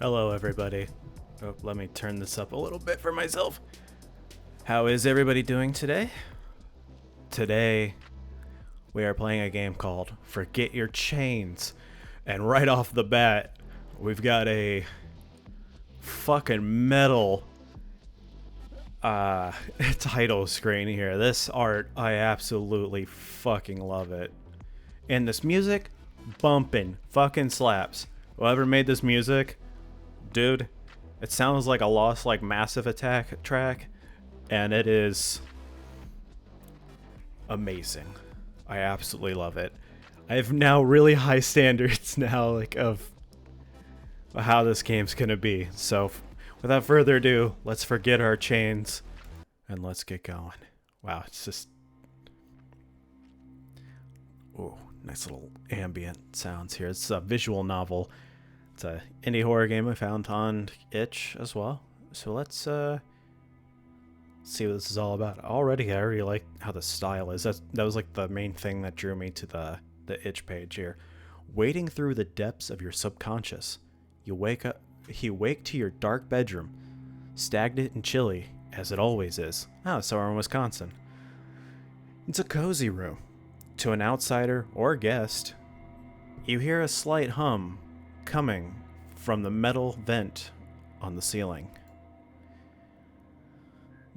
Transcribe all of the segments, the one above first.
Hello, everybody. Oh, let me turn this up a little bit for myself. How is everybody doing today? Today, we are playing a game called Forget Your Chains. And right off the bat, we've got a fucking metal title screen here. This art, I absolutely fucking love it. And this music, bumping, fucking slaps. Whoever made this music, dude, it sounds like a Lost like Massive Attack track, and it is amazing. I absolutely love it. I have now really high standards now, like of how this game's gonna be. So, without further ado, let's forget our chains and let's get going. Wow, it's just nice little ambient sounds here. It's a visual novel. It's a indie horror game I found on itch as well. So let's see what this is all about. I already like how the style is. That was like the main thing that drew me to the itch page here. Wading through the depths of your subconscious, you wake to your dark bedroom, stagnant and chilly as it always is. Oh, so we're in Wisconsin. It's a cozy room. To an outsider or guest, you hear a slight hum coming from the metal vent on the ceiling.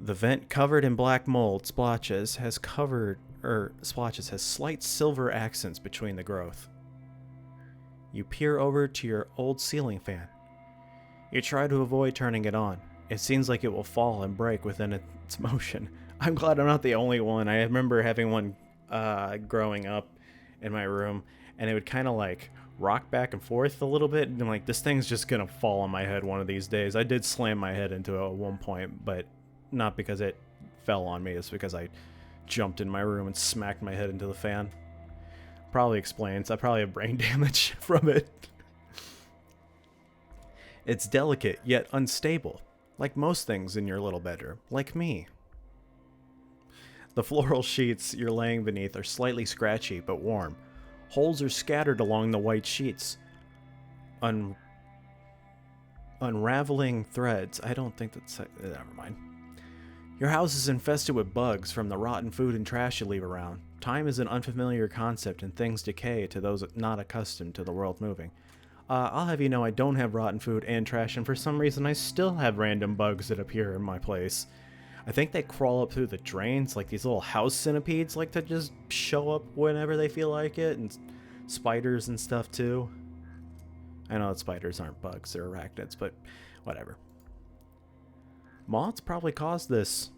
The vent, covered in black mold splotches, has slight silver accents between the growth. You peer over to your old ceiling fan. You try to avoid turning it on. It seems like it will fall and break within its motion. I'm glad I'm not the only one. I remember having one growing up in my room, and it would kind of like rock back and forth a little bit, and I'm like, this thing's just gonna fall on my head one of these days. I did slam my head into it at one point, but not because it fell on me. It's because I jumped in my room and smacked my head into the fan. Probably explains. I probably have brain damage from it. It's delicate yet unstable, like most things in your little bedroom, like me. The floral sheets you're laying beneath are slightly scratchy but warm. Holes are scattered along the white sheets. Unraveling threads. I don't think that's... Never mind. Your house is infested with bugs from the rotten food and trash you leave around. Time is an unfamiliar concept and things decay to those not accustomed to the world moving. I'll have you know I don't have rotten food and trash, and for some reason I still have random bugs that appear in my place. I think they crawl up through the drains, like these little house centipedes like to just show up whenever they feel like it, and spiders and stuff too. I know that spiders aren't bugs, they're arachnids, but whatever. Moths probably caused this.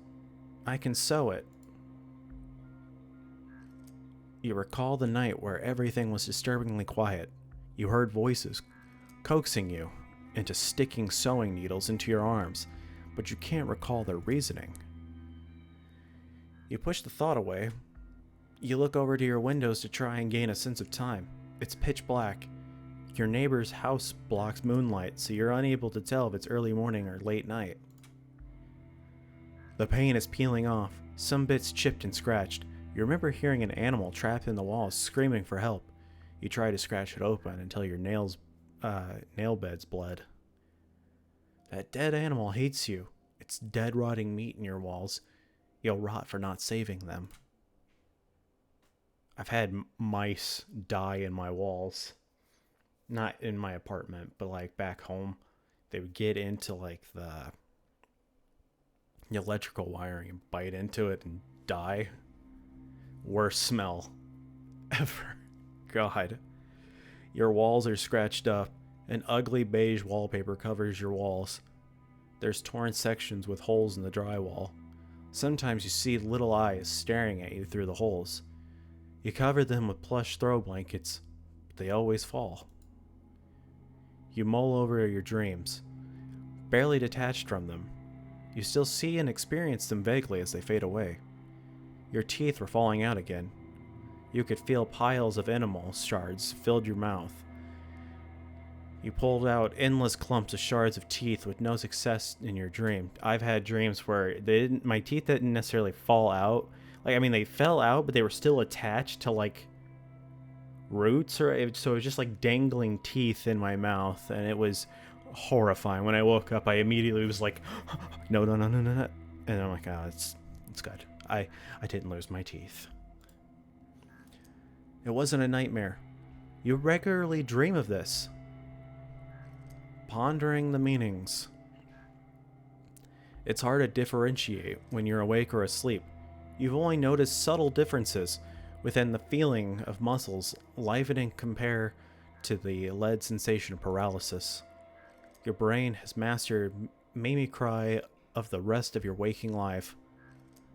I can sew it. You recall the night where everything was disturbingly quiet. You heard voices coaxing you into sticking sewing needles into your arms, but you can't recall their reasoning. You push the thought away. You look over to your windows to try and gain a sense of time. It's pitch black. Your neighbor's house blocks moonlight, so you're unable to tell if it's early morning or late night. The paint is peeling off, some bits chipped and scratched. You remember hearing an animal trapped in the walls screaming for help. You try to scratch it open until your nail beds bled. That dead animal hates you. It's dead, rotting meat in your walls. You'll rot for not saving them. I've had mice die in my walls. Not in my apartment, but like back home. They would get into like the electrical wiring and bite into it and die. Worst smell ever. God. Your walls are scratched up. An ugly beige wallpaper covers your walls. There's torn sections with holes in the drywall. Sometimes you see little eyes staring at you through the holes. You cover them with plush throw blankets, but they always fall. You mull over your dreams, barely detached from them. You still see and experience them vaguely as they fade away. Your teeth were falling out again. You could feel piles of enamel shards filled your mouth. You pulled out endless clumps of shards of teeth with no success in your dream. I've had dreams where my teeth didn't necessarily fall out. Like, I mean, they fell out, but they were still attached to, like, roots, so it was just, like, dangling teeth in my mouth, and it was horrifying. When I woke up, I immediately was like, no, no, no, no, no, no. And I'm like, oh, it's good. I didn't lose my teeth. It wasn't a nightmare. You regularly dream of this. Pondering the meanings. It's hard to differentiate when you're awake or asleep. You've only noticed subtle differences within the feeling of muscles livening compare to the lead sensation of paralysis. Your brain has mastered mimicry of the rest of your waking life,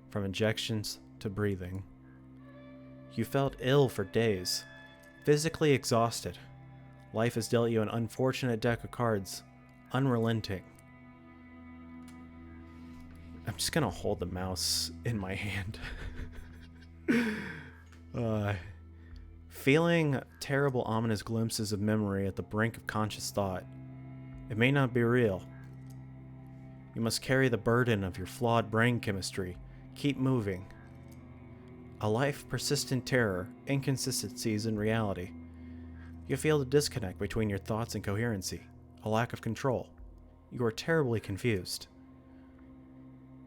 from injections to breathing. You felt ill for days, physically exhausted. Life has dealt you an unfortunate deck of cards, unrelenting. I'm just gonna hold the mouse in my hand. Feeling terrible, ominous glimpses of memory at the brink of conscious thought. It may not be real. You must carry the burden of your flawed brain chemistry. Keep moving. A life of persistent terror, inconsistencies in reality. You feel the disconnect between your thoughts and coherency, a lack of control. You are terribly confused.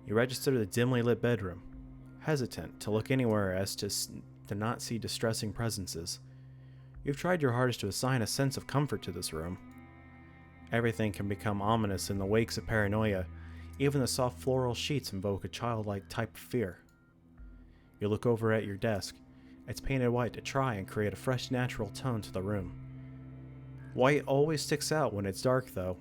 You register the dimly lit bedroom, hesitant to look anywhere as to not see distressing presences. You've tried your hardest to assign a sense of comfort to this room. Everything can become ominous in the wakes of paranoia. Even the soft floral sheets invoke a childlike type of fear. You look over at your desk. It's painted white to try and create a fresh, natural tone to the room. White always sticks out when it's dark, though.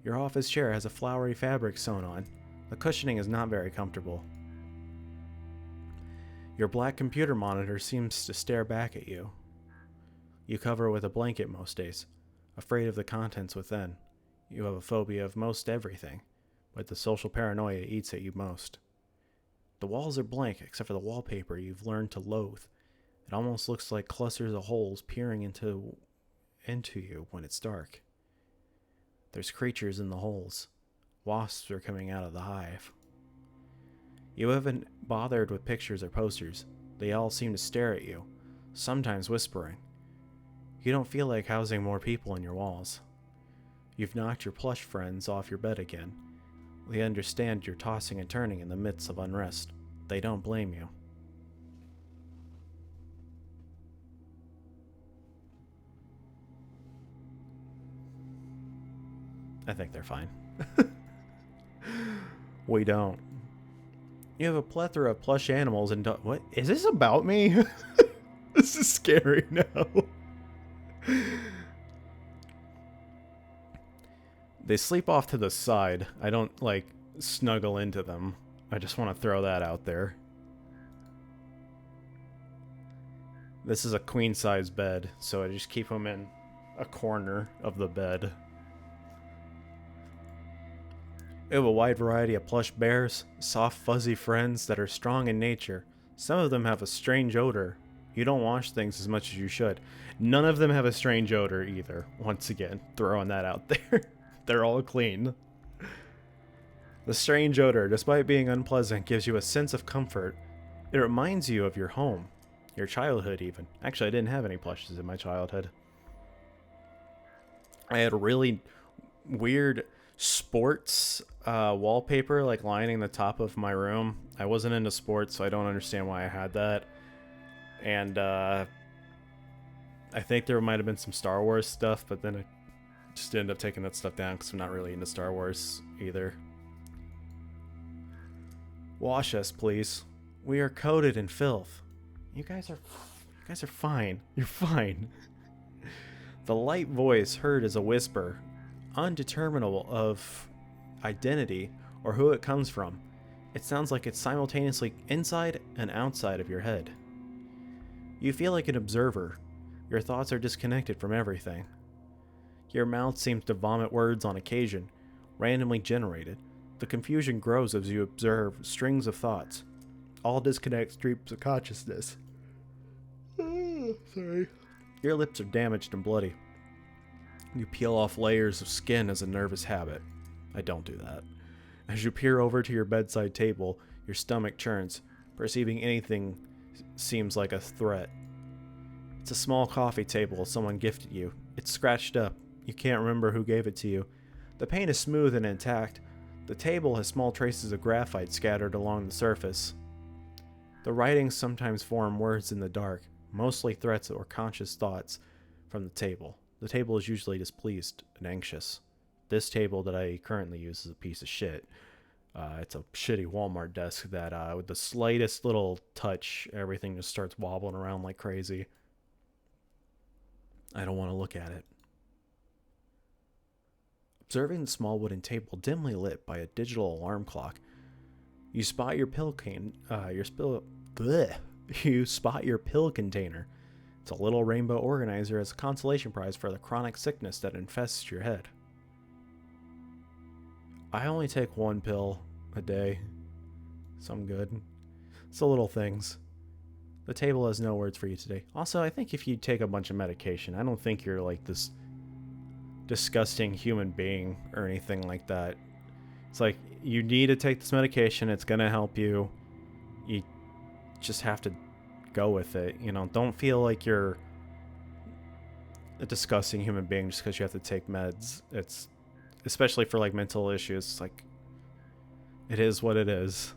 Your office chair has a flowery fabric sewn on. The cushioning is not very comfortable. Your black computer monitor seems to stare back at you. You cover it with a blanket most days, afraid of the contents within. You have a phobia of most everything, but the social paranoia eats at you most. The walls are blank except for the wallpaper you've learned to loathe. It almost looks like clusters of holes peering into you when it's dark. There's creatures in the holes. Wasps are coming out of the hive. You haven't bothered with pictures or posters. They all seem to stare at you, sometimes whispering. You don't feel like housing more people in your walls. You've knocked your plush friends off your bed again. They understand you're tossing and turning in the midst of unrest. They don't blame you. I think they're fine. We don't. You have a plethora of plush animals and what? Is this about me? This is scary now. They sleep off to the side. I don't, snuggle into them. I just want to throw that out there. This is a queen-size bed, so I just keep them in a corner of the bed. We have a wide variety of plush bears, soft, fuzzy friends that are strong in nature. Some of them have a strange odor. You don't wash things as much as you should. None of them have a strange odor either. Once again, throwing that out there. They're all clean. The strange odor, despite being unpleasant, gives you a sense of comfort. It reminds you of your home, your childhood even. Actually, I didn't have any plushes in my childhood. I had really weird sports wallpaper lining the top of my room. I wasn't into sports, so I don't understand why I had that. And I think there might have been some Star Wars stuff, but then I just ended up taking that stuff down because I'm not really into Star Wars either. Wash us, please. We are coated in filth. You guys are fine. You're fine. The light voice heard as a whisper, undeterminable of identity or who it comes from. It sounds like it's simultaneously inside and outside of your head. You feel like an observer. Your thoughts are disconnected from everything. Your mouth seems to vomit words on occasion, randomly generated. The confusion grows as you observe strings of thoughts. All disconnect streams of consciousness. Sorry. Your lips are damaged and bloody. You peel off layers of skin as a nervous habit. I don't do that. As you peer over to your bedside table, your stomach churns. Perceiving anything seems like a threat. It's a small coffee table someone gifted you. It's scratched up. you can't remember who gave it to you. The paint is smooth and intact. The table has small traces of graphite scattered along the surface. The writings sometimes form words in the dark, mostly threats or conscious thoughts from the table. The table is usually displeased and anxious. This table that I currently use is a piece of shit. It's a shitty Walmart desk that with the slightest little touch, everything just starts wobbling around like crazy. I don't want to look at it. Observing the small wooden table dimly lit by a digital alarm clock, you spot your pill You spot your pill container. It's a little rainbow organizer as a consolation prize for the chronic sickness that infests your head. I only take one pill a day, so I'm good. It's the little things. The table has no words for you today. Also, I think if you take a bunch of medication, I don't think you're like this disgusting human being or anything like that. It's like, you need to take this medication, it's gonna help you. You just have to go with it, you know. Don't feel like you're a disgusting human being just because you have to take meds. It's especially for like mental issues. It's like, it is what it is.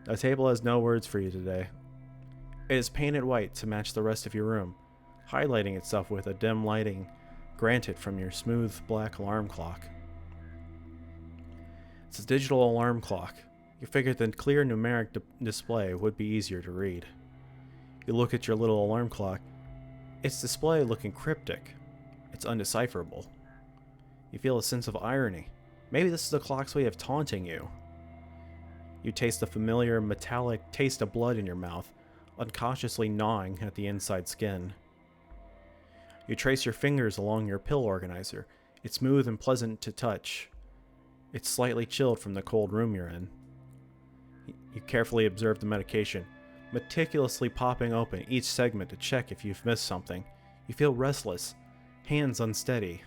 The table has no words for you today. It is painted white to match the rest of your room, highlighting itself with a dim lighting granted from your smooth black alarm clock. It's a digital alarm clock. You figured the clear numeric display would be easier to read. You look at your little alarm clock. Its display looking cryptic. It's undecipherable. You feel a sense of irony. Maybe this is the clock's way of taunting you. You taste the familiar metallic taste of blood in your mouth, unconsciously gnawing at the inside skin. You trace your fingers along your pill organizer. It's smooth and pleasant to touch. It's slightly chilled from the cold room you're in. You carefully observe the medication, meticulously popping open each segment to check if you've missed something. You feel restless, hands unsteady.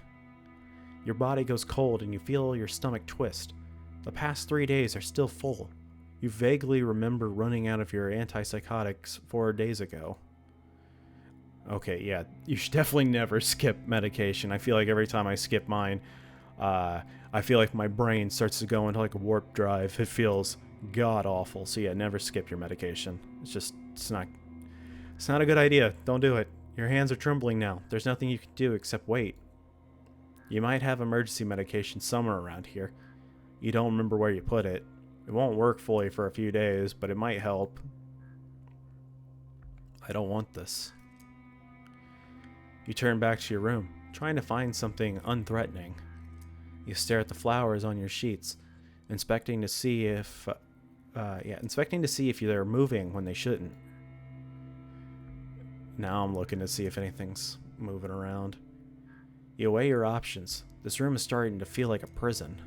Your body goes cold and you feel your stomach twist. The past 3 days are still full. You vaguely remember running out of your antipsychotics 4 days ago. Okay, yeah, you should definitely never skip medication. I feel like every time I skip mine, I feel like my brain starts to go into like a warp drive. It feels god awful. So yeah, never skip your medication. It's not a good idea. Don't do it. Your hands are trembling now. There's nothing you can do except wait. You might have emergency medication somewhere around here. You don't remember where you put it. It won't work fully for a few days, but it might help. I don't want this. You turn back to your room, trying to find something unthreatening. You stare at the flowers on your sheets, inspecting to see if they're moving when they shouldn't. Now I'm looking to see if anything's moving around. You weigh your options. This room is starting to feel like a prison.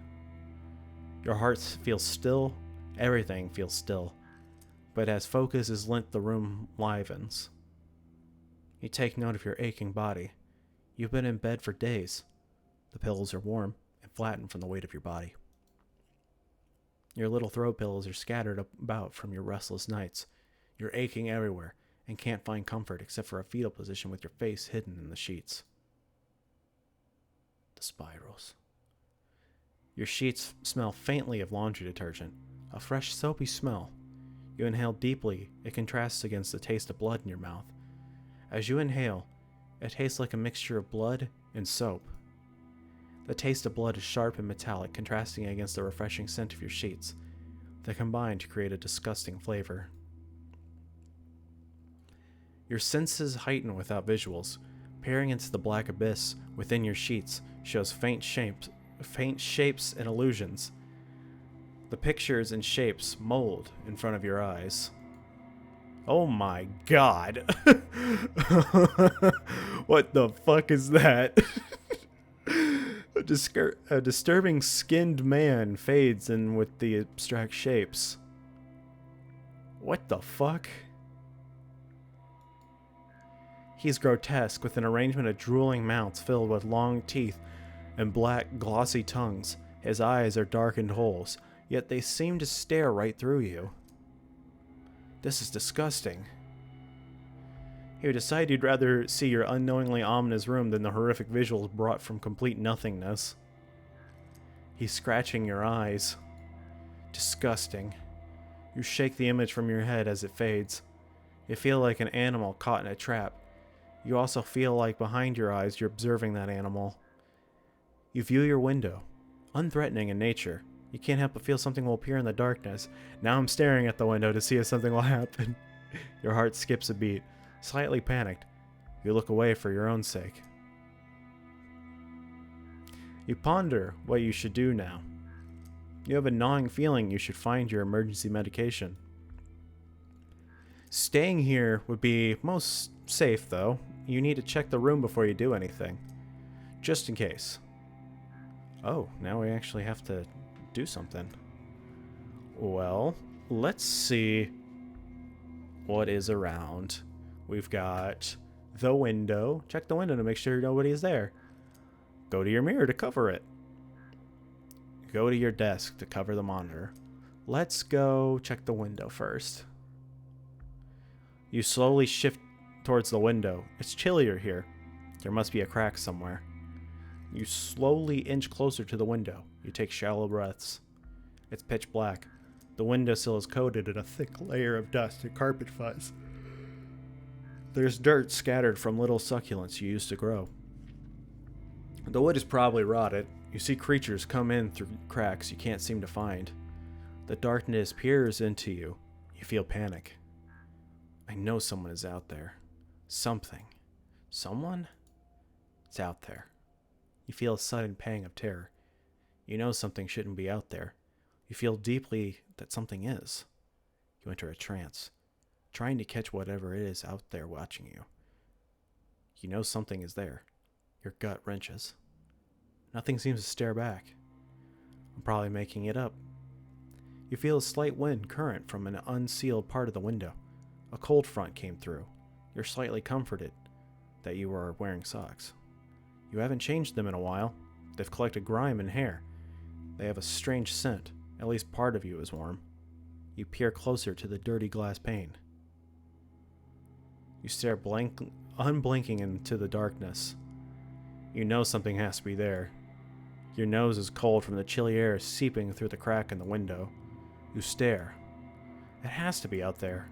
Your heart feels still, everything feels still, but as focus is lent, the room livens. You take note of your aching body. You've been in bed for days. The pillows are warm and flattened from the weight of your body. Your little throw pillows are scattered about from your restless nights. You're aching everywhere and can't find comfort except for a fetal position with your face hidden in the sheets. The spirals. Your sheets smell faintly of laundry detergent, a fresh soapy smell. You inhale deeply. It contrasts against the taste of blood in your mouth. As you inhale, it tastes like a mixture of blood and soap. The taste of blood is sharp and metallic, contrasting against the refreshing scent of your sheets. They combine to create a disgusting flavor. Your senses heighten without visuals. Peering into the black abyss within your sheets shows faint shapes and illusions. The pictures and shapes mold in front of your eyes. Oh my god. What the fuck is that? A disturbing skinned man fades in with the abstract shapes. What the fuck? He's grotesque, with an arrangement of drooling mouths filled with long teeth and black, glossy tongues. His eyes are darkened holes, yet they seem to stare right through you. This is disgusting. You decide you'd rather see your unknowingly ominous room than the horrific visuals brought from complete nothingness. He's scratching your eyes. Disgusting. You shake the image from your head as it fades. You feel like an animal caught in a trap. You also feel like behind your eyes you're observing that animal. You view your window. Unthreatening in nature. You can't help but feel something will appear in the darkness. Now I'm staring at the window to see if something will happen. Your heart skips a beat. Slightly panicked, you look away for your own sake. You ponder what you should do now. You have a gnawing feeling you should find your emergency medication. Staying here would be most safe, though. You need to check the room before you do anything. Just in case. Oh, now we actually have to do something. Well, let's see what is around. We've got the window. Check the window to make sure nobody's there. Go to your mirror to cover it. Go to your desk to cover the monitor. Let's go check the window first. You slowly shift towards the window. It's chillier here. There must be a crack somewhere. You slowly inch closer to the window. You take shallow breaths. It's pitch black. The windowsill is coated in a thick layer of dust and carpet fuzz. There's dirt scattered from little succulents you used to grow. The wood is probably rotted. You see creatures come in through cracks you can't seem to find. The darkness peers into you. You feel panic. I know someone is out there. Something. Someone? It's out there. You feel a sudden pang of terror. You know something shouldn't be out there. You feel deeply that something is. You enter a trance, trying to catch whatever it is out there watching you. You know something is there. Your gut wrenches. Nothing seems to stare back. I'm probably making it up. You feel a slight wind current from an unsealed part of the window. A cold front came through. You're slightly comforted that you are wearing socks. You haven't changed them in a while. They've collected grime and hair. They have a strange scent. At least part of you is warm. You peer closer to the dirty glass pane. You stare unblinking into the darkness. You know something has to be there. Your nose is cold from the chilly air seeping through the crack in the window. You stare. It has to be out there.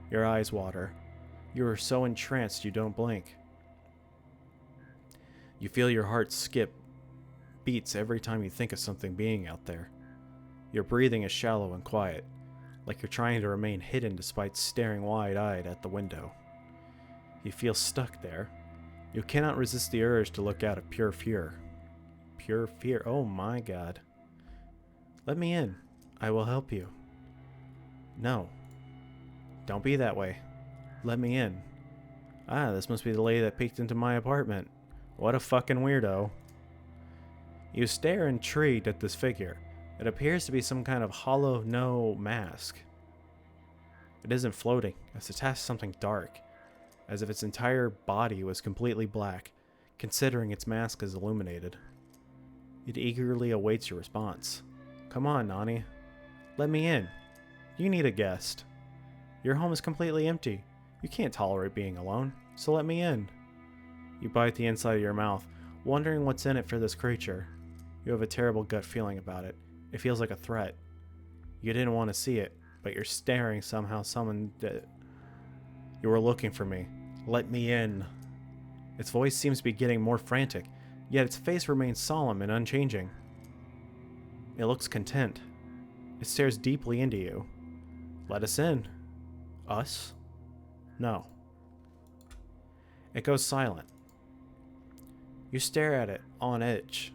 Your eyes water. You are so entranced you don't blink. You feel your heart skip beats every time you think of something being out there. Your breathing is shallow and quiet, like you're trying to remain hidden despite staring wide-eyed at the window. You feel stuck there. You cannot resist the urge to look out of pure fear. Pure fear. Oh my god. Let me in. I will help you. No. Don't be that way. Let me in. Ah, this must be the lady that peeked into my apartment. What a fucking weirdo. You stare intrigued at this figure. It appears to be some kind of hollow no mask. It isn't floating. It's attached to something dark, as if its entire body was completely black, considering its mask is illuminated. It eagerly awaits your response. Come on, Nani. Let me in. You need a guest. Your home is completely empty. You can't tolerate being alone, so let me in. You bite the inside of your mouth, wondering what's in it for this creature. You have a terrible gut feeling about it. It feels like a threat. You didn't want to see it, but you're staring somehow someone did. You were looking for me. Let me in. Its voice seems to be getting more frantic, yet its face remains solemn and unchanging. It looks content. It stares deeply into you. Let us in. Us? No. It goes silent. You stare at it, on edge.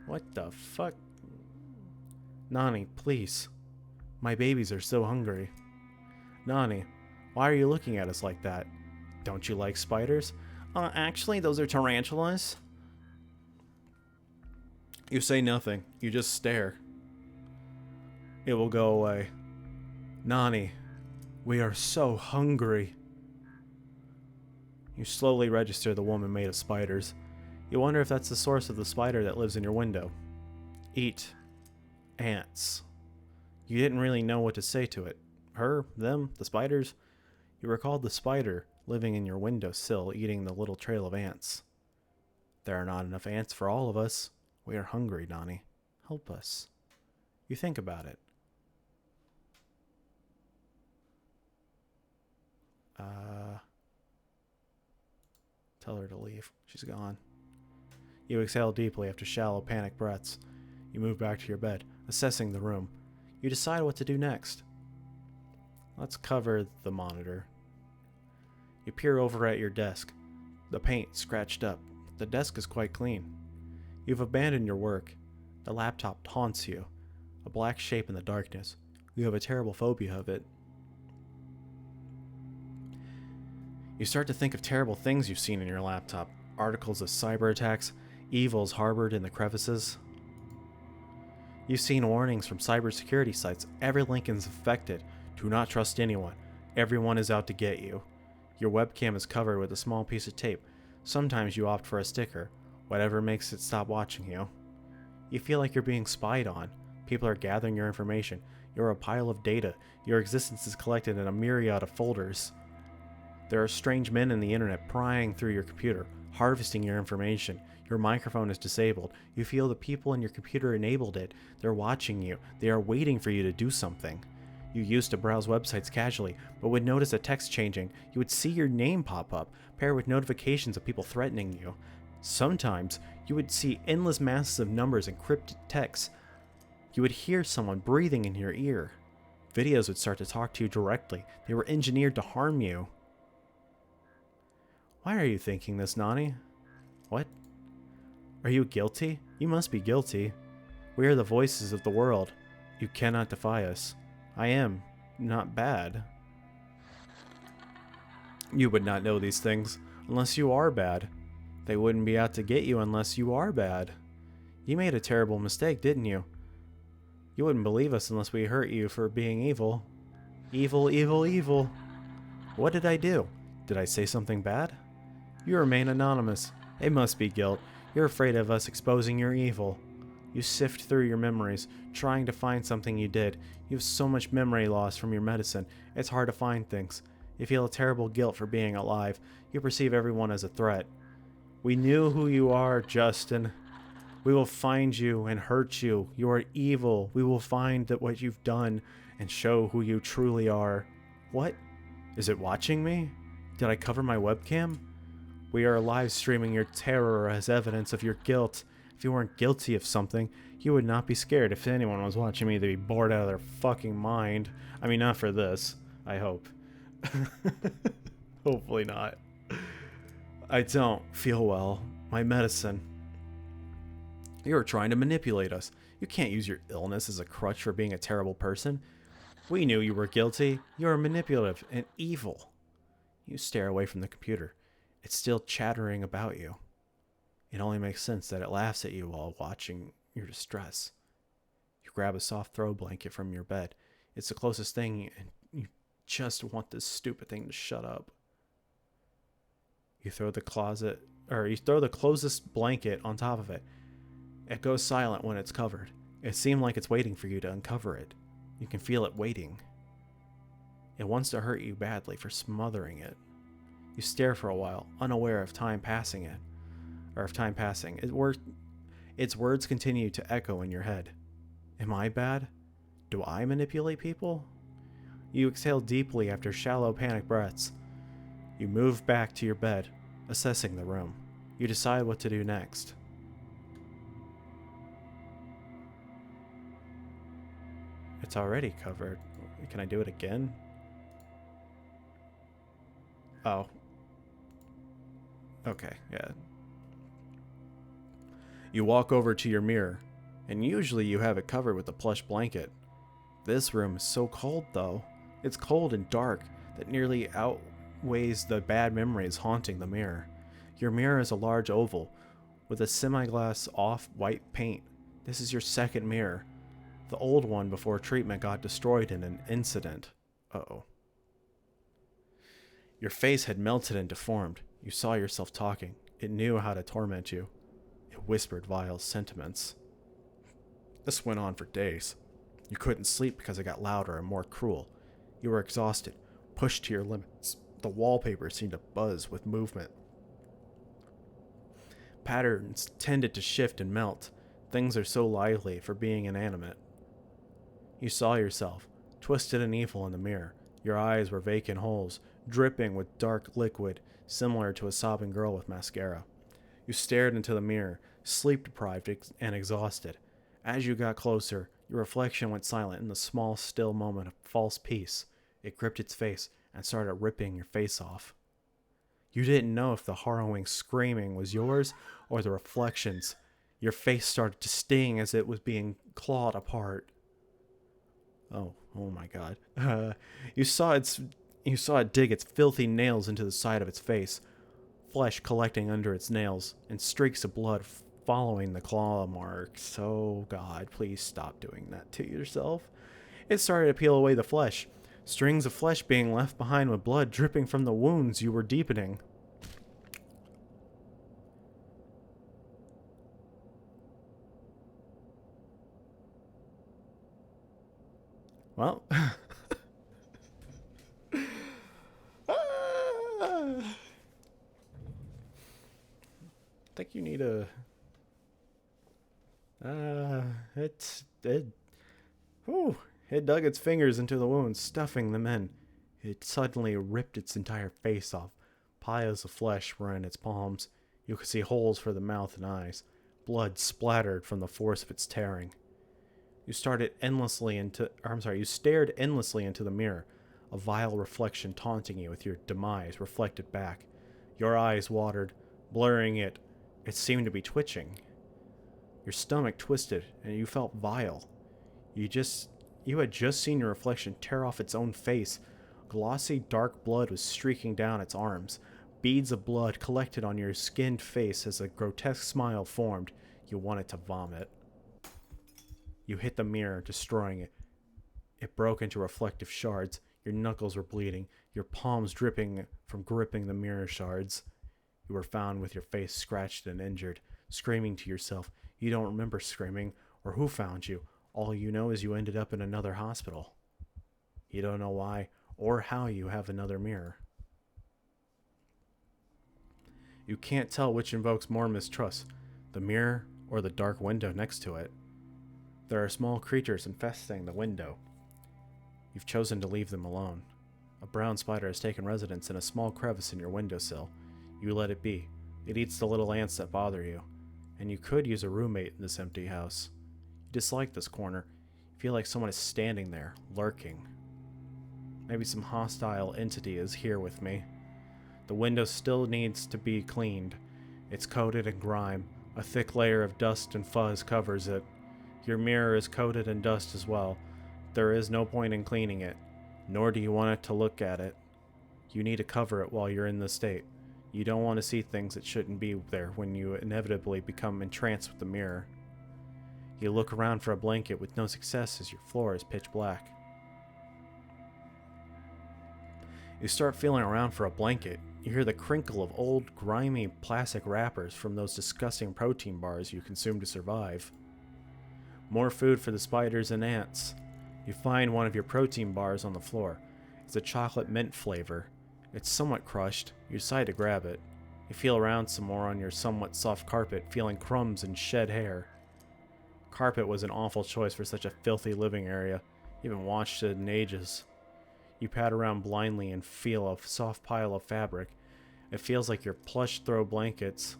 What the fuck? Nani, please. My babies are so hungry. Nani, why are you looking at us like that? Don't you like spiders? Actually, those are tarantulas. You say nothing. You just stare. It will go away. Nani, we are so hungry. You slowly register the woman made of spiders. You wonder if that's the source of the spider that lives in your window. Eat. Ants. You didn't really know what to say to it. Her, them, the spiders. You recalled the spider living in your windowsill eating the little trail of ants. There are not enough ants for all of us. We are hungry, Donnie. Help us. You think about it. Tell her to leave. She's gone. You exhale deeply after shallow, panic breaths. You move back to your bed, assessing the room. You decide what to do next. Let's cover the monitor. You peer over at your desk. The paint scratched up. The desk is quite clean. You've abandoned your work. The laptop haunts you, a black shape in the darkness. You have a terrible phobia of it. You start to think of terrible things you've seen in your laptop. Articles of cyber attacks, evils harbored in the crevices. You've seen warnings from cybersecurity sites. Every link is affected. Do not trust anyone. Everyone is out to get you. Your webcam is covered with a small piece of tape. Sometimes you opt for a sticker, whatever makes it stop watching you. You feel like you're being spied on. People are gathering your information. You're a pile of data. Your existence is collected in a myriad of folders. There are strange men in the internet prying through your computer, harvesting your information. Your microphone is disabled. You feel the people in your computer enabled it. They're watching you. They are waiting for you to do something. You used to browse websites casually, but would notice a text changing. You would see your name pop up, paired with notifications of people threatening you. Sometimes, you would see endless masses of numbers and encrypted texts. You would hear someone breathing in your ear. Videos would start to talk to you directly. They were engineered to harm you. Why are you thinking this, Nani? What? Are you guilty? You must be guilty. We are the voices of the world. You cannot defy us. I am not bad. You would not know these things unless you are bad. They wouldn't be out to get you unless you are bad. You made a terrible mistake, didn't you? You wouldn't believe us unless we hurt you for being evil. Evil, evil, evil. What did I do? Did I say something bad? You remain anonymous. It must be guilt. You're afraid of us exposing your evil. You sift through your memories, trying to find something you did. You have so much memory loss from your medicine, it's hard to find things. You feel a terrible guilt for being alive. You perceive everyone as a threat. We knew who you are, Justin. We will find you and hurt you. You are evil. We will find that what you've done and show who you truly are. What? Is it watching me? Did I cover my webcam? We are live streaming your terror as evidence of your guilt. If you weren't guilty of something, you would not be scared if anyone was watching me. They'd be bored out of their fucking mind. I mean, not for this. I hope. Hopefully not. I don't feel well. My medicine. You are trying to manipulate us. You can't use your illness as a crutch for being a terrible person. We knew you were guilty. You are manipulative and evil. You stare away from the computer. It's still chattering about you. It only makes sense that it laughs at you while watching your distress. You grab a soft throw blanket from your bed. It's the closest thing, and you just want this stupid thing to shut up. You throw the closest blanket on top of it. It goes silent when it's covered. It seems like it's waiting for you to uncover it. You can feel it waiting. It wants to hurt you badly for smothering it. You stare for a while, unaware of time passing. Its words continue to echo in your head. Am I bad? Do I manipulate people? You exhale deeply after shallow panic breaths. You move back to your bed, assessing the room. You decide what to do next. It's already covered. Can I do it again? Oh. Okay, yeah. You walk over to your mirror, and usually you have it covered with a plush blanket. This room is so cold, though. It's cold and dark that nearly outweighs the bad memories haunting the mirror. Your mirror is a large oval with a semi-gloss off-white paint. This is your second mirror. The old one before treatment got destroyed in an incident. Uh-oh. Your face had melted and deformed. You saw yourself talking. It knew how to torment you. It whispered vile sentiments. This went on for days. You couldn't sleep because it got louder and more cruel. You were exhausted, pushed to your limits. The wallpaper seemed to buzz with movement. Patterns tended to shift and melt. Things are so lively for being inanimate. You saw yourself, twisted and evil in the mirror. Your eyes were vacant holes, dripping with dark liquid, similar to a sobbing girl with mascara. You stared into the mirror, sleep-deprived and exhausted. As you got closer, your reflection went silent in the small, still moment of false peace. It gripped its face and started ripping your face off. You didn't know if the harrowing screaming was yours or the reflection's. Your face started to sting as it was being clawed apart. Oh my God. You saw it dig its filthy nails into the side of its face, flesh collecting under its nails, and streaks of blood following the claw marks. Oh God, please stop doing that to yourself. It started to peel away the flesh, strings of flesh being left behind with blood dripping from the wounds you were deepening. Well, I think you need a. It dug its fingers into the wounds, stuffing them in. It suddenly ripped its entire face off. Piles of flesh were in its palms. You could see holes for the mouth and eyes. Blood splattered from the force of its tearing. You stared endlessly into the mirror, a vile reflection taunting you with your demise reflected back. Your eyes watered, blurring it. It seemed to be twitching. Your stomach twisted, and you felt vile. You had just seen your reflection tear off its own face. Glossy, dark blood was streaking down its arms. Beads of blood collected on your skinned face as a grotesque smile formed. You wanted to vomit. You hit the mirror, destroying it. It broke into reflective shards. Your knuckles were bleeding, your palms dripping from gripping the mirror shards. You were found with your face scratched and injured, screaming to yourself. You don't remember screaming or who found you. All you know is you ended up in another hospital. You don't know why or how you have another mirror. You can't tell which invokes more mistrust, the mirror or the dark window next to it. There are small creatures infesting the window. You've chosen to leave them alone. A brown spider has taken residence in a small crevice in your windowsill. You let it be. It eats the little ants that bother you. And you could use a roommate in this empty house. You dislike this corner. You feel like someone is standing there, lurking. Maybe some hostile entity is here with me. The window still needs to be cleaned. It's coated in grime. A thick layer of dust and fuzz covers it. Your mirror is coated in dust as well. There is no point in cleaning it, nor do you want it to look at it. You need to cover it while you're in this state. You don't want to see things that shouldn't be there when you inevitably become entranced with the mirror. You look around for a blanket with no success as your floor is pitch black. You start feeling around for a blanket. You hear the crinkle of old, grimy plastic wrappers from those disgusting protein bars you consume to survive. More food for the spiders and ants. You find one of your protein bars on the floor. It's a chocolate mint flavor. It's somewhat crushed. You decide to grab it. You feel around some more on your somewhat soft carpet, feeling crumbs and shed hair. Carpet was an awful choice for such a filthy living area. You haven't washed it in ages. You pat around blindly and feel a soft pile of fabric. It feels like your plush throw blankets.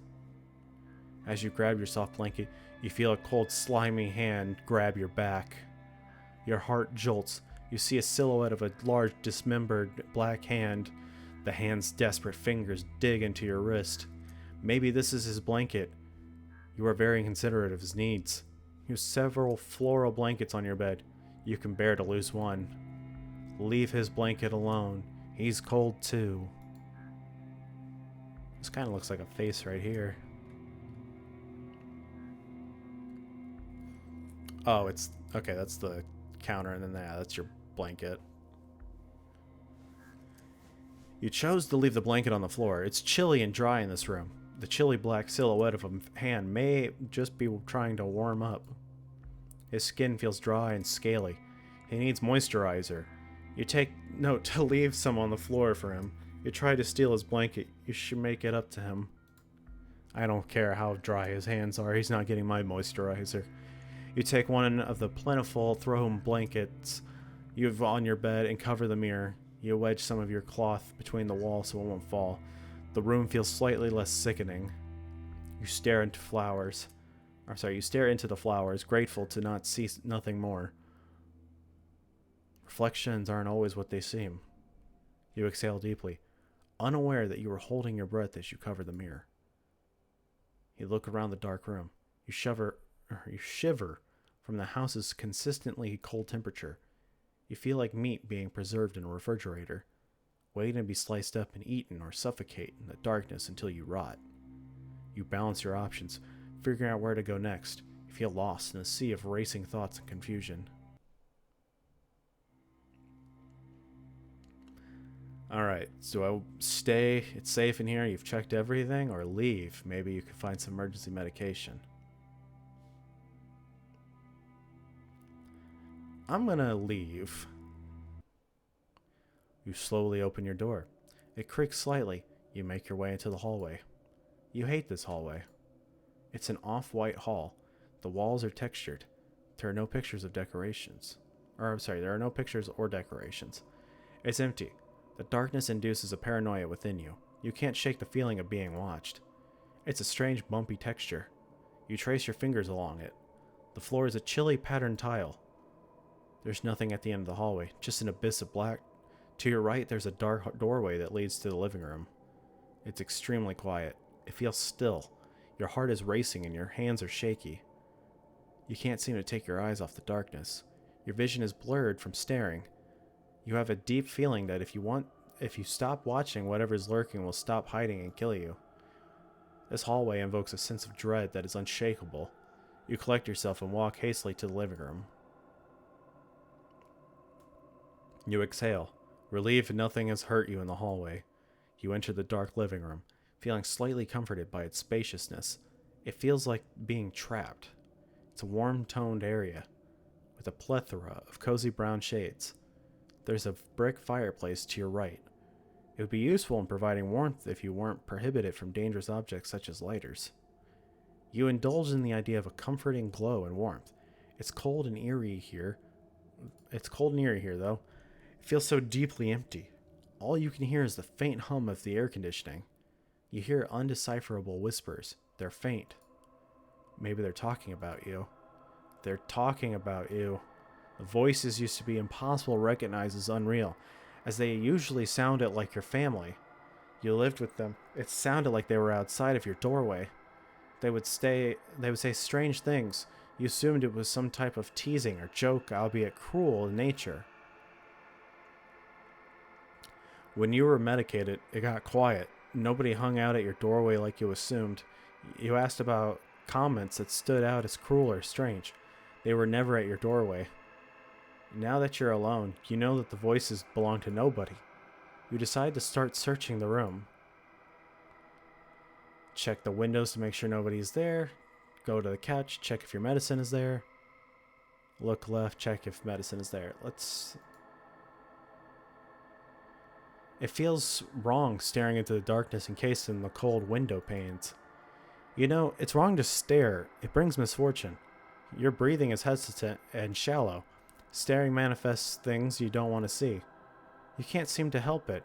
As you grab your soft blanket, you feel a cold, slimy hand grab your back. Your heart jolts. You see a silhouette of a large, dismembered black hand. The hand's desperate fingers dig into your wrist. Maybe this is his blanket. You are very considerate of his needs. You have several floral blankets on your bed. You can bear to lose one. Leave his blanket alone. He's cold too. This kind of looks like a face right here. Oh, it's... okay, that's the counter, and then that's your blanket. You chose to leave the blanket on the floor. It's chilly and dry in this room. The chilly black silhouette of a hand may just be trying to warm up. His skin feels dry and scaly. He needs moisturizer. You take note to leave some on the floor for him. You try to steal his blanket. You should make it up to him. I don't care how dry his hands are. He's not getting my moisturizer. You take one of the plentiful throw-home blankets you have on your bed and cover the mirror. You wedge some of your cloth between the walls so it won't fall. The room feels slightly less sickening. You stare into you stare into the flowers, grateful to not see nothing more. Reflections aren't always what they seem. You exhale deeply, unaware that you are holding your breath as you cover the mirror. You look around the dark room. You shiver from the house's consistently cold temperature. You feel like meat being preserved in a refrigerator, waiting to be sliced up and eaten or suffocate in the darkness until you rot. You balance your options, figuring out where to go next. You feel lost in a sea of racing thoughts and confusion. Alright, so I stay, it's safe in here, you've checked everything, or leave? Maybe you can find some emergency medication. I'm gonna leave. You slowly open your door. It creaks slightly. You make your way into the hallway. You hate this hallway. It's an off-white hall. The walls are textured. There are no pictures of decorations. There are no pictures or decorations. It's empty. The darkness induces a paranoia within you. You can't shake the feeling of being watched. It's a strange bumpy texture. You trace your fingers along it. The floor is a chilly patterned tile. There's nothing at the end of the hallway, just an abyss of black. To your right, there's a dark doorway that leads to the living room. It's extremely quiet. It feels still. Your heart is racing and your hands are shaky. You can't seem to take your eyes off the darkness. Your vision is blurred from staring. You have a deep feeling that if you stop watching, whatever's lurking will stop hiding and kill you. This hallway invokes a sense of dread that is unshakable. You collect yourself and walk hastily to the living room. You exhale, relieved nothing has hurt you in the hallway. You enter the dark living room, feeling slightly comforted by its spaciousness. It feels like being trapped. It's a warm-toned area, with a plethora of cozy brown shades. There's a brick fireplace to your right. It would be useful in providing warmth if you weren't prohibited from dangerous objects such as lighters. You indulge in the idea of a comforting glow and warmth. It's cold and eerie here, though. It feels so deeply empty. All you can hear is the faint hum of the air conditioning. You hear undecipherable whispers. They're faint. Maybe they're talking about you. They're talking about you. The voices used to be impossible to recognize as unreal, as they usually sounded like your family. You lived with them. It sounded like they were outside of your doorway. They would say strange things. You assumed it was some type of teasing or joke, albeit cruel in nature. When you were medicated, it got quiet. Nobody hung out at your doorway like you assumed. You asked about comments that stood out as cruel or strange. They were never at your doorway. Now that you're alone, you know that the voices belong to nobody. You decide to start searching the room. Check the windows to make sure nobody's there. Go to the couch, check if your medicine is there. Look left, check if medicine is there. It feels wrong staring into the darkness encased in the cold window panes. You know, it's wrong to stare. It brings misfortune. Your breathing is hesitant and shallow. Staring manifests things you don't want to see. You can't seem to help it.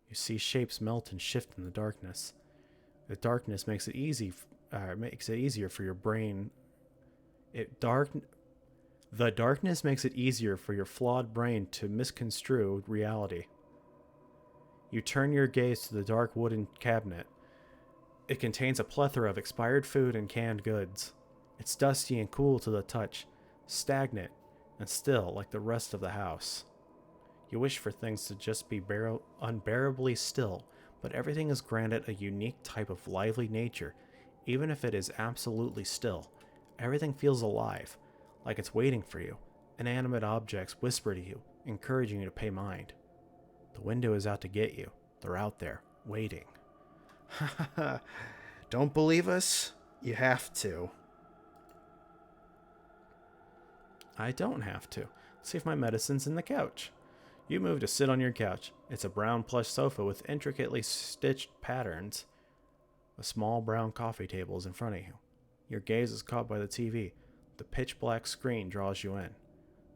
You see shapes melt and shift in the darkness. The darkness makes it easier for your brain. The darkness makes it easier for your flawed brain to misconstrue reality. You turn your gaze to the dark wooden cabinet. It contains a plethora of expired food and canned goods. It's dusty and cool to the touch, stagnant and still like the rest of the house. You wish for things to just be unbearably still, but everything is granted a unique type of lively nature. Even if it is absolutely still, everything feels alive, like it's waiting for you. Inanimate objects whisper to you, encouraging you to pay mind. The window is out to get you. They're out there, waiting. Ha ha ha. Don't believe us? You have to. I don't have to. See if my medicine's in the couch. You move to sit on your couch. It's a brown plush sofa with intricately stitched patterns. A small brown coffee table is in front of you. Your gaze is caught by the TV. The pitch black screen draws you in.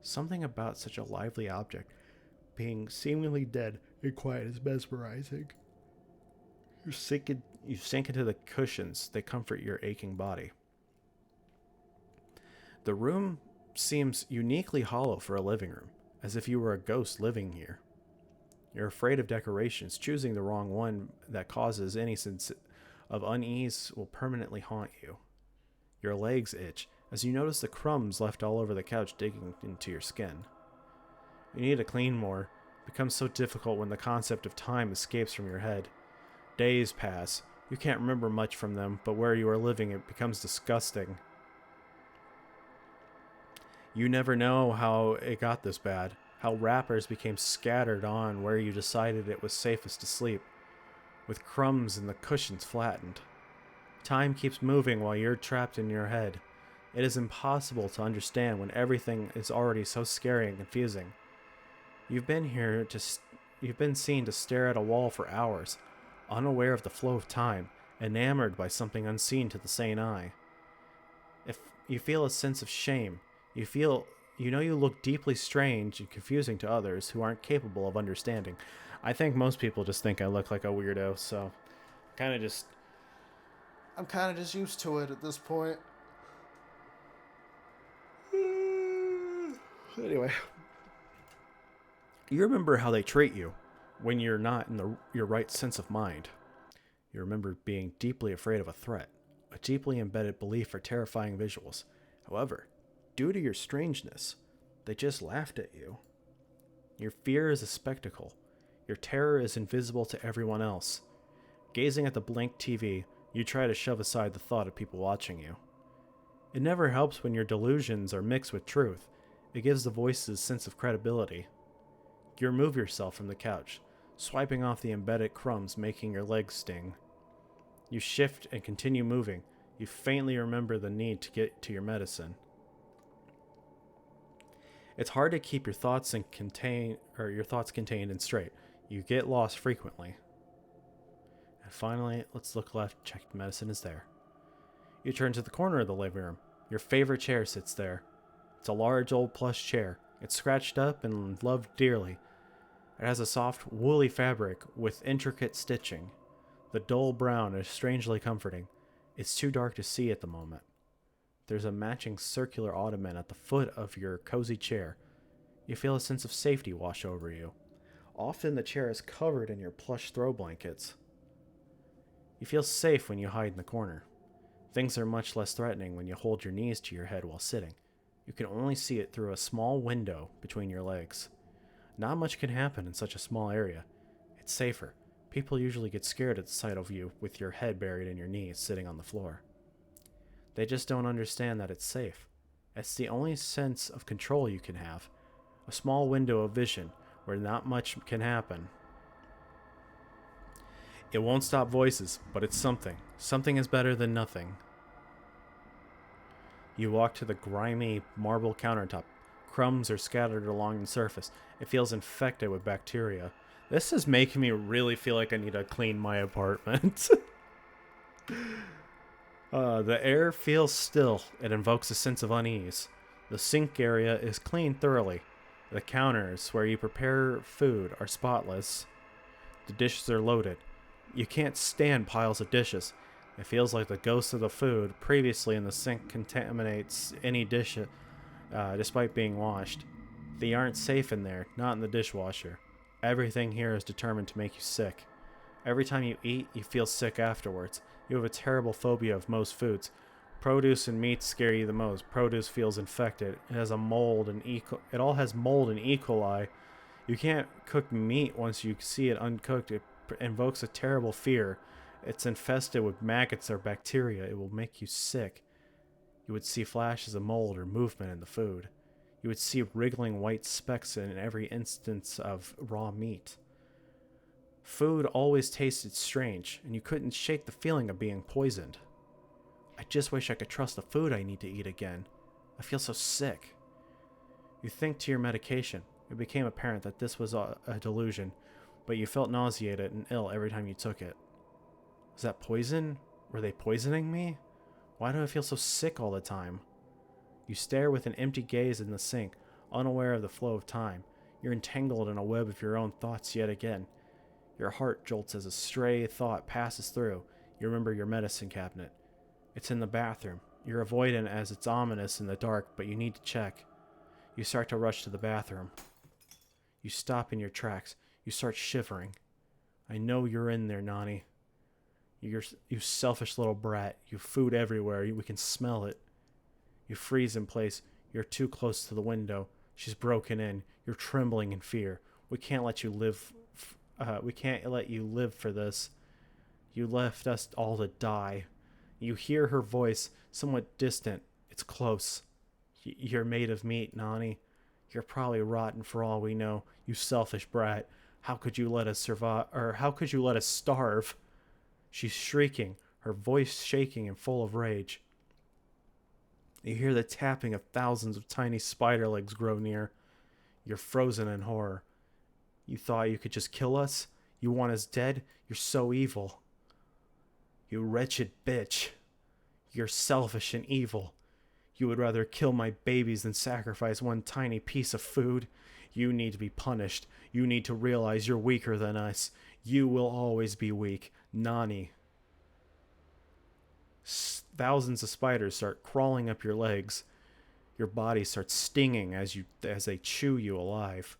Something about such a lively object being seemingly dead and quiet is mesmerizing. You sink into the cushions. They comfort your aching body. The room seems uniquely hollow for a living room, as if you were a ghost living here. You're afraid of decorations. Choosing the wrong one that causes any sense of unease will permanently haunt you. Your legs itch as you notice the crumbs left all over the couch digging into your skin. You need to clean more. It becomes so difficult when the concept of time escapes from your head. Days pass. You can't remember much from them, but where you are living it becomes disgusting. You never know how it got this bad, how wrappers became scattered on where you decided it was safest to sleep, with crumbs and the cushions flattened. Time keeps moving while you're trapped in your head. It is impossible to understand when everything is already so scary and confusing. You've been seen to stare at a wall for hours, unaware of the flow of time, enamored by something unseen to the sane eye. If you feel a sense of shame, you know you look deeply strange and confusing to others who aren't capable of understanding. I think most people just think I look like a weirdo, so I'm kind of just used to it at this point. Anyway, you remember how they treat you when you're not in your right sense of mind. You remember being deeply afraid of a threat, a deeply embedded belief for terrifying visuals. However, due to your strangeness, they just laughed at you. Your fear is a spectacle. Your terror is invisible to everyone else. Gazing at the blank TV, you try to shove aside the thought of people watching you. It never helps when your delusions are mixed with truth. It gives the voices a sense of credibility. You remove yourself from the couch, swiping off the embedded crumbs making your legs sting. You shift and continue moving. You faintly remember the need to get to your medicine. It's hard to keep your thoughts contained and straight. You get lost frequently. And finally, let's look left, check the medicine is there. You turn to the corner of the living room. Your favorite chair sits there. It's a large old plush chair. It's scratched up and loved dearly. It has a soft, woolly fabric with intricate stitching. The dull brown is strangely comforting. It's too dark to see at the moment. There's a matching circular ottoman at the foot of your cozy chair. You feel a sense of safety wash over you. Often the chair is covered in your plush throw blankets. You feel safe when you hide in the corner. Things are much less threatening when you hold your knees to your head while sitting. You can only see it through a small window between your legs. Not much can happen in such a small area. It's safer. People usually get scared at the sight of you with your head buried in your knees sitting on the floor. They just don't understand that it's safe. It's the only sense of control you can have. A small window of vision where not much can happen. It won't stop voices, but it's something. Something is better than nothing. You walk to the grimy marble countertop. Crumbs are scattered along the surface. It feels infected with bacteria. This is making me really feel like I need to clean my apartment. The air feels still. It invokes a sense of unease. The sink area is cleaned thoroughly. The counters where you prepare food are spotless. The dishes are loaded. You can't stand piles of dishes. It feels like the ghost of the food previously in the sink contaminates any dish despite being washed. They aren't safe in there, not in the dishwasher. Everything here is determined to make you sick. Every time you eat, you feel sick afterwards. You have a terrible phobia of most foods. Produce and meat scare you the most. Produce feels infected. It has it all has mold and E. coli. You can't cook meat once you see it uncooked. It invokes a terrible fear. It's infested with maggots or bacteria. It will make you sick. You would see flashes of mold or movement in the food. You would see wriggling white specks in every instance of raw meat. Food always tasted strange, and you couldn't shake the feeling of being poisoned. I just wish I could trust the food I need to eat again. I feel so sick. You think to your medication. It became apparent that this was a delusion, but you felt nauseated and ill every time you took it. Was that poison? Were they poisoning me? Why do I feel so sick all the time? You stare with an empty gaze in the sink, unaware of the flow of time. You're entangled in a web of your own thoughts yet again. Your heart jolts as a stray thought passes through. You remember your medicine cabinet. It's in the bathroom. You're avoidant as it's ominous in the dark, but you need to check. You start to rush to the bathroom. You stop in your tracks. You start shivering. I know you're in there, Nani. You selfish little brat. You food everywhere. We can smell it. You freeze in place. You're too close to the window. She's broken in. You're trembling in fear. We can't let you live. We can't let you live for this. You left us all to die. You hear her voice, somewhat distant. It's close. You're made of meat, Nani. You're probably rotten for all we know. You selfish brat. How could you let us survive? Or how could you let us starve? She's shrieking, her voice shaking and full of rage. You hear the tapping of thousands of tiny spider legs grow near. You're frozen in horror. You thought you could just kill us? You want us dead? You're so evil. You wretched bitch. You're selfish and evil. You would rather kill my babies than sacrifice one tiny piece of food. You need to be punished. You need to realize you're weaker than us. You will always be weak. Nani. Thousands of spiders start crawling up your legs. Your body starts stinging as they chew you alive.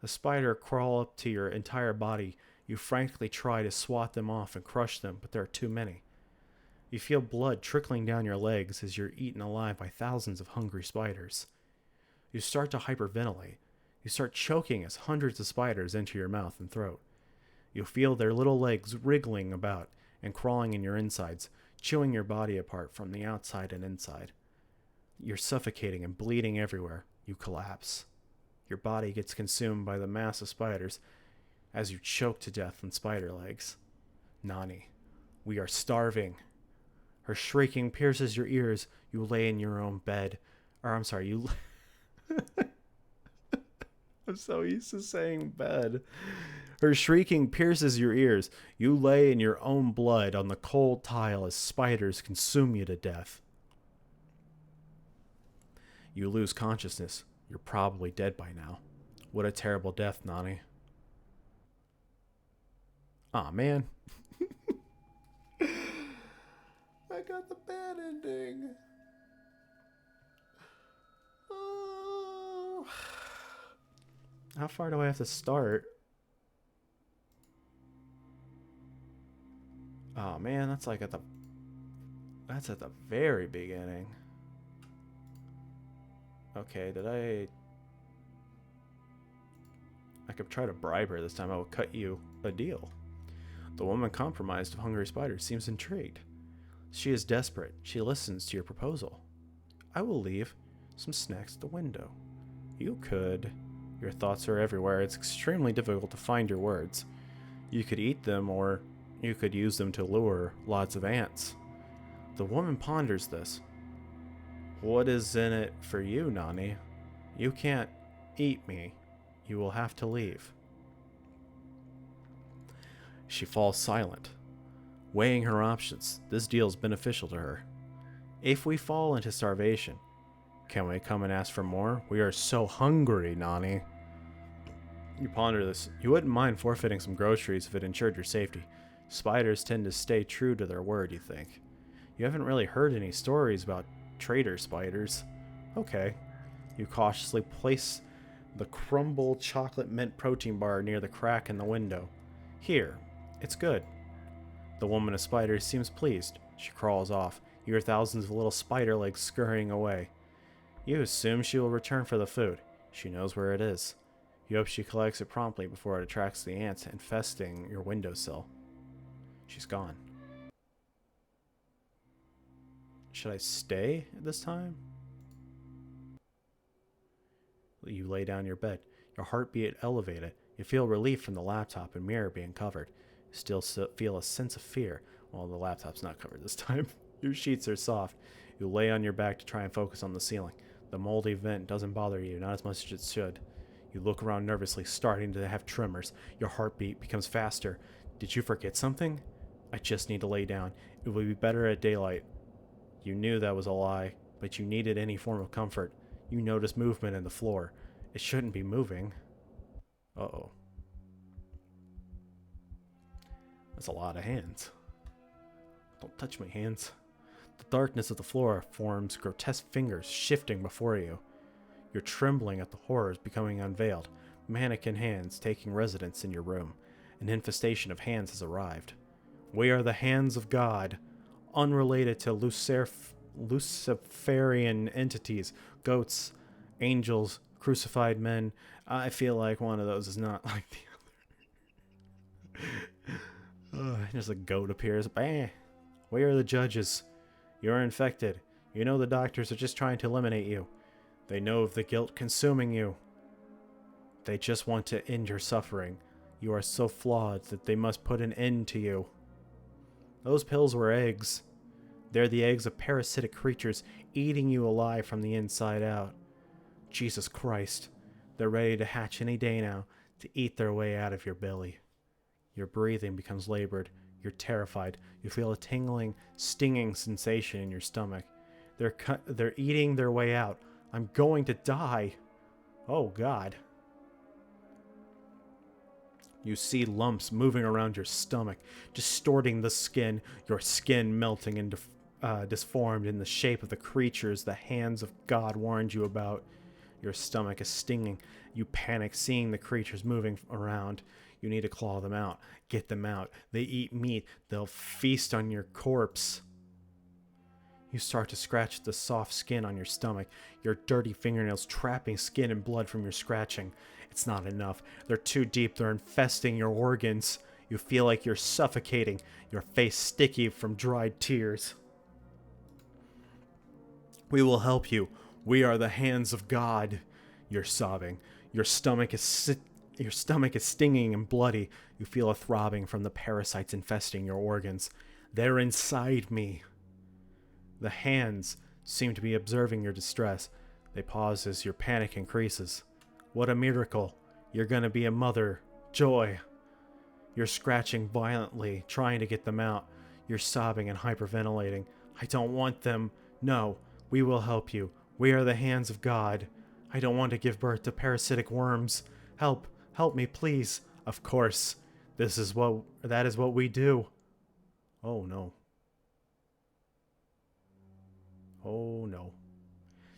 The spider crawl up to your entire body. You frankly try to swat them off and crush them, but there are too many. You feel blood trickling down your legs as you're eaten alive by thousands of hungry spiders. You start to hyperventilate. You start choking as hundreds of spiders enter your mouth and throat. You feel their little legs wriggling about and crawling in your insides, chewing your body apart from the outside and inside. You're suffocating and bleeding everywhere. You collapse. Your body gets consumed by the mass of spiders as you choke to death on spider legs. Nani, we are starving. Her shrieking pierces your ears. You lay in your own bed. I'm so used to saying bed. Her shrieking pierces your ears. You lay in your own blood on the cold tile as spiders consume you to death. You lose consciousness. You're probably dead by now. What a terrible death, Nani. Aw, man. I got the bad ending. Oh. How far do I have to start? Oh man, that's at the very beginning. Okay, I could try to bribe her this time. I will cut you a deal. The woman compromised of hungry spiders seems intrigued. She is desperate. She listens to your proposal. I will leave some snacks at the window. You could. Your thoughts are everywhere. It's extremely difficult to find your words. You could eat them, or you could use them to lure lots of ants. The woman ponders this. What is in it for you, Nani? You can't eat me. You will have to leave. She falls silent, weighing her options. This deal is beneficial to her. If we fall into starvation, can we come and ask for more? We are so hungry, Nani. You ponder this. You wouldn't mind forfeiting some groceries if it ensured your safety. Spiders tend to stay true to their word, you think. You haven't really heard any stories about traitor spiders. Okay. You cautiously place the crumble chocolate mint protein bar near the crack in the window. Here, it's good. The woman of spiders seems pleased. She crawls off. You hear thousands of little spider legs scurrying away. You assume she will return for the food. She knows where it is. You hope she collects it promptly before it attracts the ants infesting your windowsill. She's gone. Should I stay this time? You lay down your bed. Your heartbeat elevated. You feel relief from the laptop and mirror being covered. You still feel a sense of fear. Well, the laptop's not covered this time. Your sheets are soft. You lay on your back to try and focus on the ceiling. The moldy vent doesn't bother you, not as much as it should. You look around nervously, starting to have tremors. Your heartbeat becomes faster. Did you forget something? I just need to lay down. It will be better at daylight. You knew that was a lie, but you needed any form of comfort. You noticed movement in the floor. It shouldn't be moving. Uh-oh. That's a lot of hands. Don't touch my hands. The darkness of the floor forms grotesque fingers shifting before you. You're trembling at the horrors becoming unveiled. Mannequin hands taking residence in your room. An infestation of hands has arrived. We are the hands of God, unrelated to Luciferian entities, goats, angels, crucified men. I feel like one of those is not like the other. Just a goat appears. Bah. We are the judges. You're infected. You know the doctors are just trying to eliminate you. They know of the guilt consuming you. They just want to end your suffering. You are so flawed that they must put an end to you. Those pills were eggs. They're the eggs of parasitic creatures eating you alive from the inside out. Jesus Christ. They're ready to hatch any day now to eat their way out of your belly. Your breathing becomes labored. You're terrified. You feel a tingling, stinging sensation in your stomach. They're eating their way out. I'm going to die. Oh, God. You see lumps moving around your stomach, distorting the skin, your skin melting and disformed in the shape of the creatures the hands of God warned you about. Your stomach is stinging. You panic seeing the creatures moving around. You need to claw them out. Get them out. They eat meat. They'll feast on your corpse. You start to scratch the soft skin on your stomach, your dirty fingernails trapping skin and blood from your scratching. It's not enough. They're too deep. They're infesting your organs. You feel like you're suffocating, your face sticky from dried tears. We will help you. We are the hands of God. You're sobbing. Your stomach is stinging and bloody. You feel a throbbing from the parasites infesting your organs. They're inside me. The hands seem to be observing your distress. They pause as your panic increases. What a miracle. You're gonna be a mother. Joy. You're scratching violently, trying to get them out. You're sobbing and hyperventilating. I don't want them. No, we will help you. We are the hands of God. I don't want to give birth to parasitic worms. Help. Help me, please. Of course. That is what we do. Oh, no. Oh, no.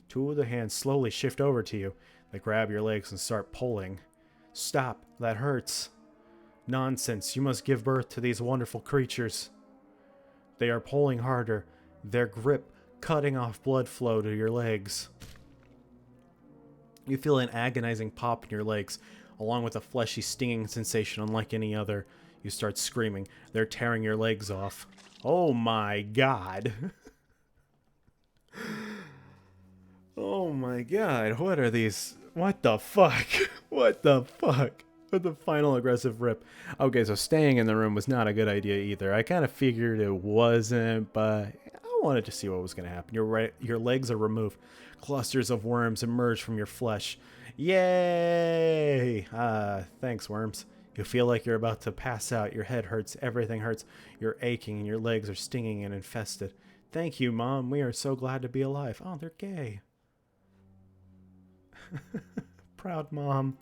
Two of the hands slowly shift over to you. They grab your legs and start pulling. Stop. That hurts. Nonsense. You must give birth to these wonderful creatures. They are pulling harder. Their grip cutting off blood flow to your legs. You feel an agonizing pop in your legs, along with a fleshy stinging sensation unlike any other. You start screaming. They're tearing your legs off. Oh my God. Oh my God, what are these? What the fuck? What the fuck? With the final aggressive rip. Okay, so staying in the room was not a good idea either. I kind of figured it wasn't, but I wanted to see what was going to happen. Your legs are removed. Clusters of worms emerge from your flesh. Yay! Thanks, worms. You feel like you're about to pass out. Your head hurts. Everything hurts. You're aching and your legs are stinging and infested. Thank you, Mom. We are so glad to be alive. Oh, they're gay. Proud Mom.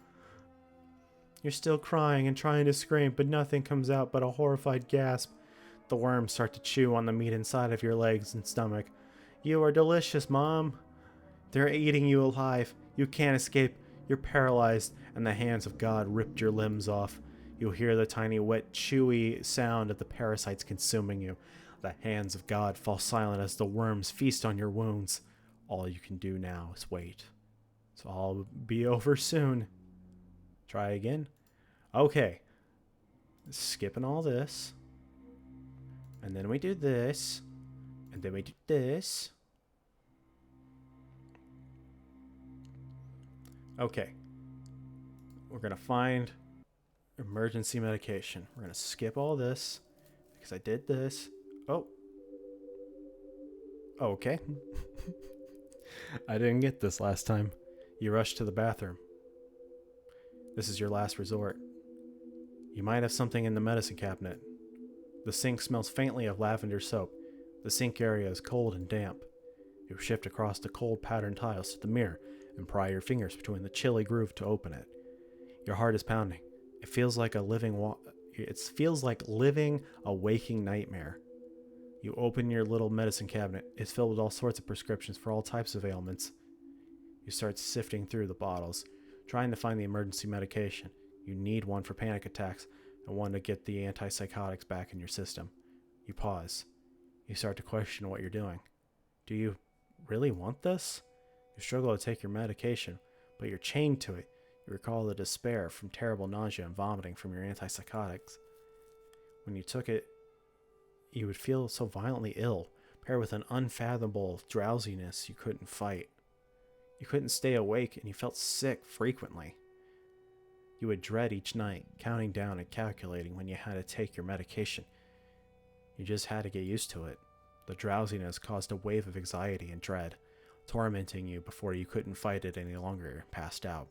You're still crying and trying to scream, but nothing comes out but a horrified gasp. The worms start to chew on the meat inside of your legs and stomach. You are delicious, Mom. They're eating you alive. You can't escape. You're paralyzed, and the hands of God ripped your limbs off. You hear the tiny, wet, chewy sound of the parasites consuming you. The hands of God fall silent as the worms feast on your wounds. All you can do now is wait. It's all be over soon. Try again. Okay. Skipping all this. And then we do this. And then we do this. Okay. We're going to find emergency medication. We're going to skip all this. Because I did this. Oh. Okay. I didn't get this last time. You rushed to the bathroom. This is your last resort. You might have something in the medicine cabinet. The sink smells faintly of lavender soap. The sink area is cold and damp. You shift across the cold patterned tiles to the mirror and pry your fingers between the chilly groove to open it. Your heart is pounding. It feels like living a waking nightmare. You open your little medicine cabinet. It's filled with all sorts of prescriptions for all types of ailments. You start sifting through the bottles, trying to find the emergency medication. You need one for panic attacks and one to get the antipsychotics back in your system. You pause. You start to question what you're doing. Do you really want this? You struggle to take your medication, but you're chained to it. You recall the despair from terrible nausea and vomiting from your antipsychotics. When you took it, you would feel so violently ill, paired with an unfathomable drowsiness you couldn't fight. You couldn't stay awake, and you felt sick frequently. You would dread each night, counting down and calculating when you had to take your medication. You just had to get used to it. The drowsiness caused a wave of anxiety and dread, tormenting you before you couldn't fight it any longer and passed out.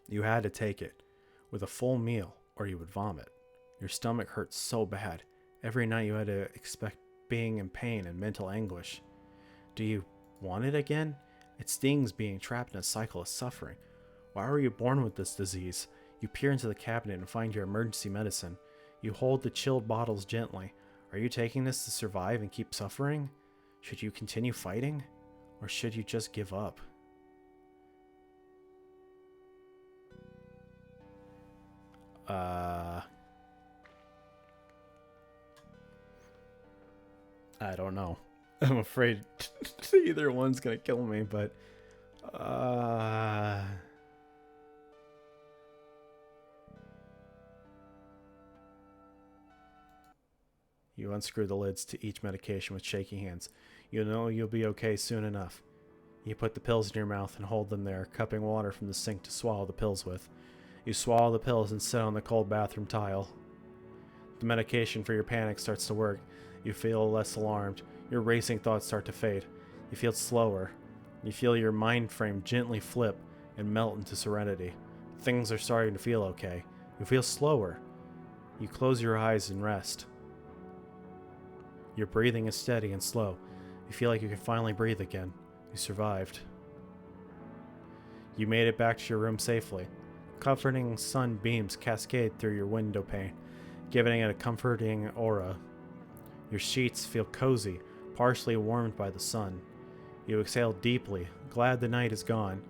You had to take it, with a full meal, or you would vomit. Your stomach hurt so bad. Every night you had to expect being in pain and mental anguish. Do you want it again? It stings being trapped in a cycle of suffering. Why were you born with this disease? You peer into the cabinet and find your emergency medicine. You hold the chilled bottles gently. Are you taking this to survive and keep suffering? Should you continue fighting? Or should you just give up? I don't know. I'm afraid either one's gonna kill me, but you unscrew the lids to each medication with shaky hands. You know you'll be okay soon enough. You put the pills in your mouth and hold them there, cupping water from the sink to swallow the pills with. You swallow the pills and sit on the cold bathroom tile. The medication for your panic starts to work. You feel less alarmed. Your racing thoughts start to fade. You feel slower. You feel your mind frame gently flip and melt into serenity. Things are starting to feel okay. You feel slower. You close your eyes and rest. Your breathing is steady and slow. You feel like you can finally breathe again. You survived. You made it back to your room safely. Comforting sun beams cascade through your window pane, giving it a comforting aura. Your sheets feel cozy, partially warmed by the sun. You exhale deeply, glad the night is gone.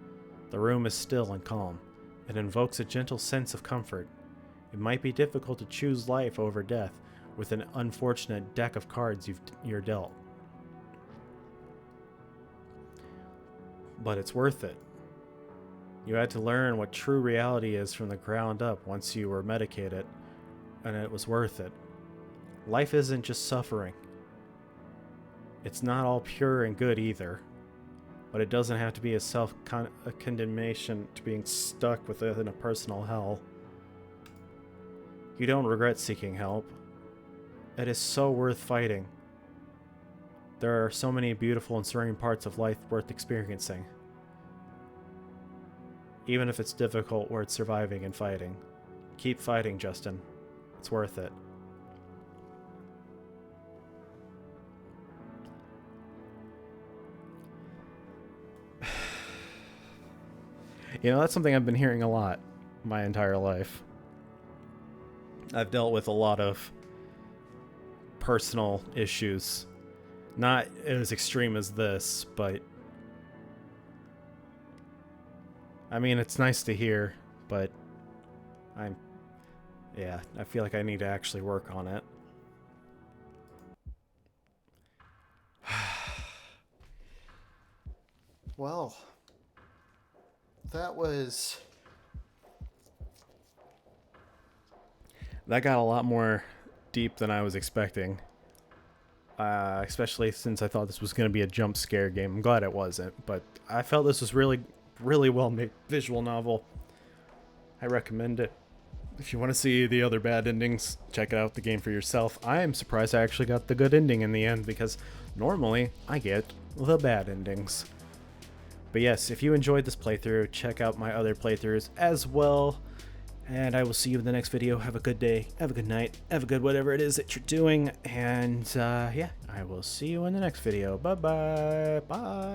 The room is still and calm. It invokes a gentle sense of comfort. It might be difficult to choose life over death with an unfortunate deck of cards you're dealt. But it's worth it. You had to learn what true reality is from the ground up once you were medicated, and it was worth it. Life isn't just suffering. It's not all pure and good either, but it doesn't have to be a self-condemnation to being stuck within a personal hell. You don't regret seeking help. It is so worth fighting. There are so many beautiful and serene parts of life worth experiencing. Even if it's difficult, worth surviving and fighting. Keep fighting, Justin. It's worth it. You know, that's something I've been hearing a lot my entire life. I've dealt with a lot of personal issues. Not as extreme as this, but I mean, it's nice to hear, but I feel like I need to actually work on it. Well, that got a lot more deep than I was expecting. Especially since I thought this was going to be a jump scare game. I'm glad it wasn't, but I felt this was really well made visual novel. I recommend it. If you want to see the other bad endings, check out the game for yourself. I am surprised I actually got the good ending in the end, because normally I get the bad endings. But yes, if you enjoyed this playthrough, check out my other playthroughs as well. And I will see you in the next video. Have a good day, have a good night, have a good whatever it is that you're doing. And yeah, I will see you in the next video. Bye-bye. Bye.